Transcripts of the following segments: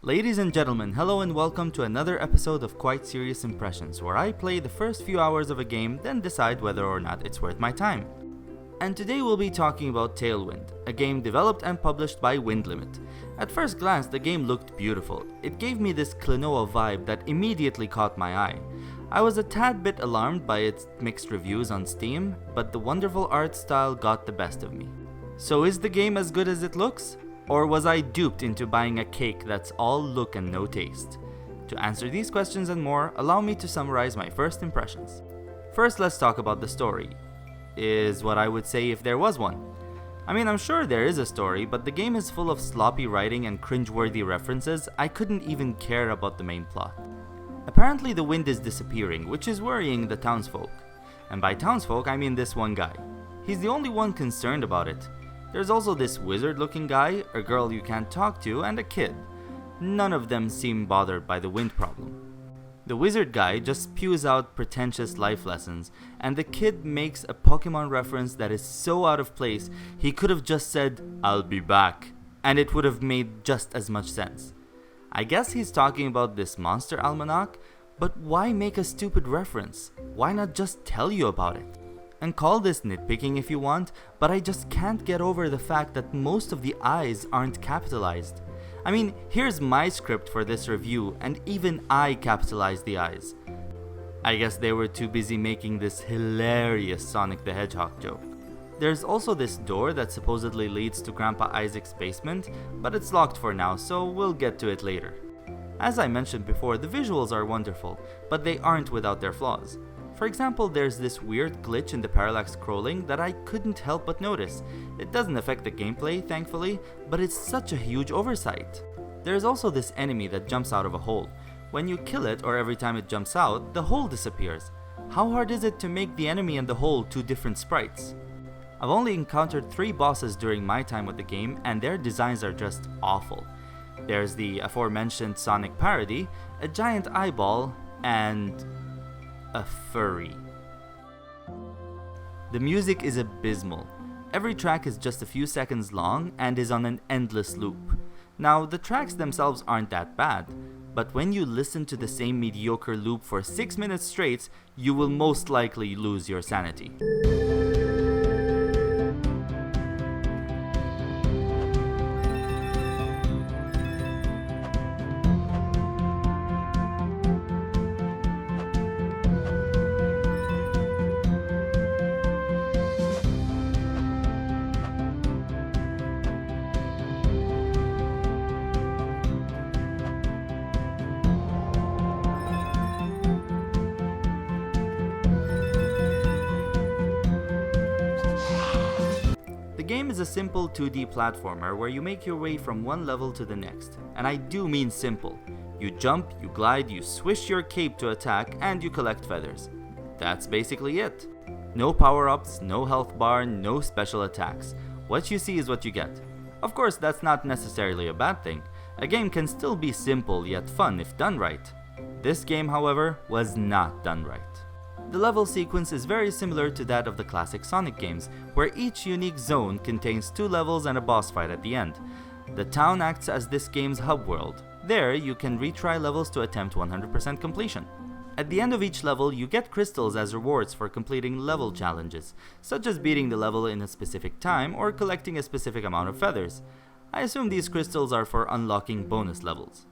Ladies and gentlemen, hello and welcome to another episode of Quite Serious Impressions, where I play the first few hours of a game, then decide whether or not it's worth my time. And today we'll be talking about Talewind, a game developed and published by Wind Limit. At first glance, the game looked beautiful. It gave me this Klonoa vibe that immediately caught my eye. I was a tad bit alarmed by its mixed reviews on Steam, but the wonderful art style got the best of me. So is the game as good as it looks? Or was I duped into buying a cake that's all look and no taste? To answer these questions and more, allow me to summarize my first impressions. First, let's talk about the story. Is what I would say if there was one. I mean, I'm sure there is a story, but the game is full of sloppy writing and cringeworthy references. I couldn't even care about the main plot. Apparently the wind is disappearing, which is worrying the townsfolk. And by townsfolk, I mean this one guy. He's the only one concerned about it. There's also this wizard-looking guy, a girl you can't talk to, and a kid. None of them seem bothered by the wind problem. The wizard guy just spews out pretentious life lessons, and the kid makes a Pokemon reference that is so out of place, he could have just said, "I'll be back," and it would have made just as much sense. I guess he's talking about this monster almanac, but why make a stupid reference? Why not just tell you about it? And call this nitpicking if you want, but I just can't get over the fact that most of the I's aren't capitalized. I mean, here's my script for this review, and even I capitalized the I's. I guess they were too busy making this hilarious Sonic the Hedgehog joke. There's also this door that supposedly leads to Grandpa Isaac's basement, but it's locked for now, so we'll get to it later. As I mentioned before, the visuals are wonderful, but they aren't without their flaws. For example, there's this weird glitch in the parallax scrolling that I couldn't help but notice. It doesn't affect the gameplay, thankfully, but it's such a huge oversight. There's also this enemy that jumps out of a hole. When you kill it, or every time it jumps out, the hole disappears. How hard is it to make the enemy and the hole two different sprites? I've only encountered 3 bosses during my time with the game, and their designs are just awful. There's the aforementioned Sonic parody, a giant eyeball, and a furry. The music is abysmal. Every track is just a few seconds long and is on an endless loop. Now, the tracks themselves aren't that bad, but when you listen to the same mediocre loop for 6 minutes straight, you will most likely lose your sanity. The game is a simple 2D platformer where you make your way from one level to the next, and I do mean simple. You jump, you glide, you swish your cape to attack, and you collect feathers. That's basically it. No power-ups, no health bar, no special attacks. What you see is what you get. Of course, that's not necessarily a bad thing. A game can still be simple yet fun if done right. This game, however, was not done right. The level sequence is very similar to that of the classic Sonic games, where each unique zone contains 2 levels and a boss fight at the end. The town acts as this game's hub world. There, you can retry levels to attempt 100% completion. At the end of each level, you get crystals as rewards for completing level challenges, such as beating the level in a specific time or collecting a specific amount of feathers. I assume these crystals are for unlocking bonus levels.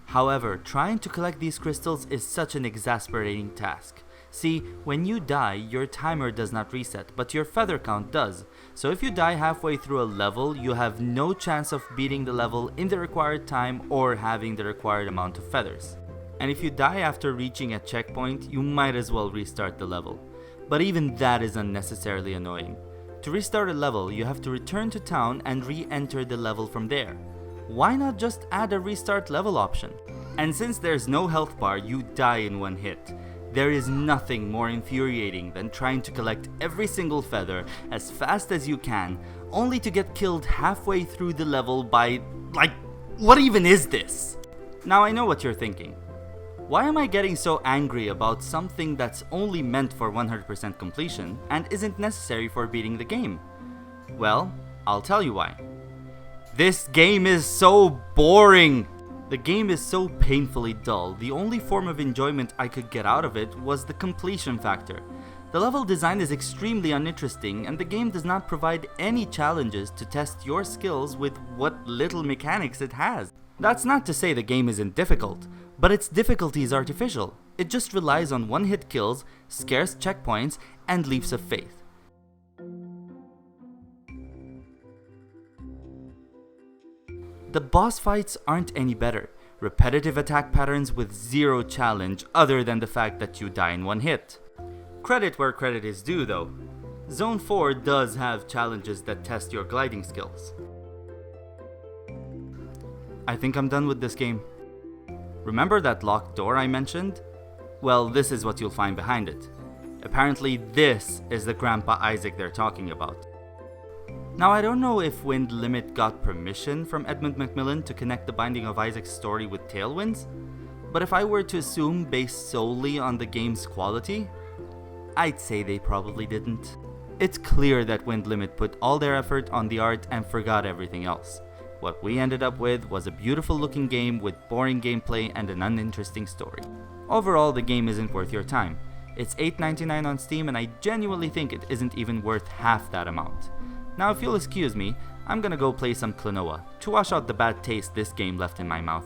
However, trying to collect these crystals is such an exasperating task. See, when you die, your timer does not reset, but your feather count does. So if you die halfway through a level, you have no chance of beating the level in the required time or having the required amount of feathers. And if you die after reaching a checkpoint, you might as well restart the level. But even that is unnecessarily annoying. To restart a level, you have to return to town and re-enter the level from there. Why not just add a restart level option? And since there's no health bar, you die in one hit. There is nothing more infuriating than trying to collect every single feather as fast as you can, only to get killed halfway through the level by, what even is this? Now I know what you're thinking. Why am I getting so angry about something that's only meant for 100% completion and isn't necessary for beating the game? Well, I'll tell you why. This game is so boring! The game is so painfully dull, the only form of enjoyment I could get out of it was the completion factor. The level design is extremely uninteresting, and the game does not provide any challenges to test your skills with what little mechanics it has. That's not to say the game isn't difficult, but its difficulty is artificial. It just relies on one-hit kills, scarce checkpoints, and leaps of faith. The boss fights aren't any better. Repetitive attack patterns with zero challenge other than the fact that you die in one hit. Credit where credit is due though. Zone 4 does have challenges that test your gliding skills. I think I'm done with this game. Remember that locked door I mentioned? Well, this is what you'll find behind it. Apparently this is the Grandpa Isaac they're talking about. Now, I don't know if Wind Limit got permission from Edmund Macmillan to connect the Binding of Isaac's story with Talewind's, but if I were to assume based solely on the game's quality, I'd say they probably didn't. It's clear that Wind Limit put all their effort on the art and forgot everything else. What we ended up with was a beautiful looking game with boring gameplay and an uninteresting story. Overall, the game isn't worth your time. It's $8.99 on Steam, and I genuinely think it isn't even worth half that amount. Now, if you'll excuse me, I'm gonna go play some Klonoa to wash out the bad taste this game left in my mouth.